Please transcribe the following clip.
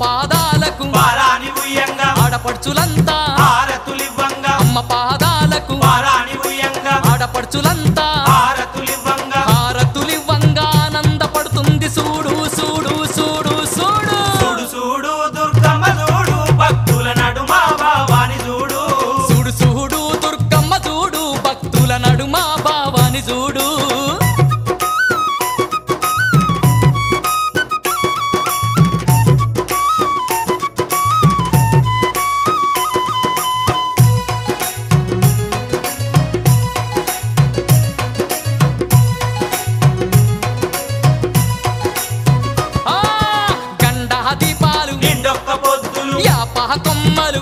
పాదాలకు పారాని ఉయ్యంగా ఆడపడుచులంతా హారతులివ్వంగా అమ్మ పాదాలకు పారాని ఉయ్యంగా ఆడపడుచులంతా హారతులివ్వంగా హారతులివ్వంగా ఆనందపడుతుంది చూడు చూడు చూడు చూడు చూడు చూడు దుర్గమ్మ చూడు భక్తుల నడుమ భావాని చూడు చూడు చూడు దుర్గమ్మ చూడు భక్తుల నడుమ భావాని చూడు నిండొక్క పొద్దులు యాపహ కొమ్మలు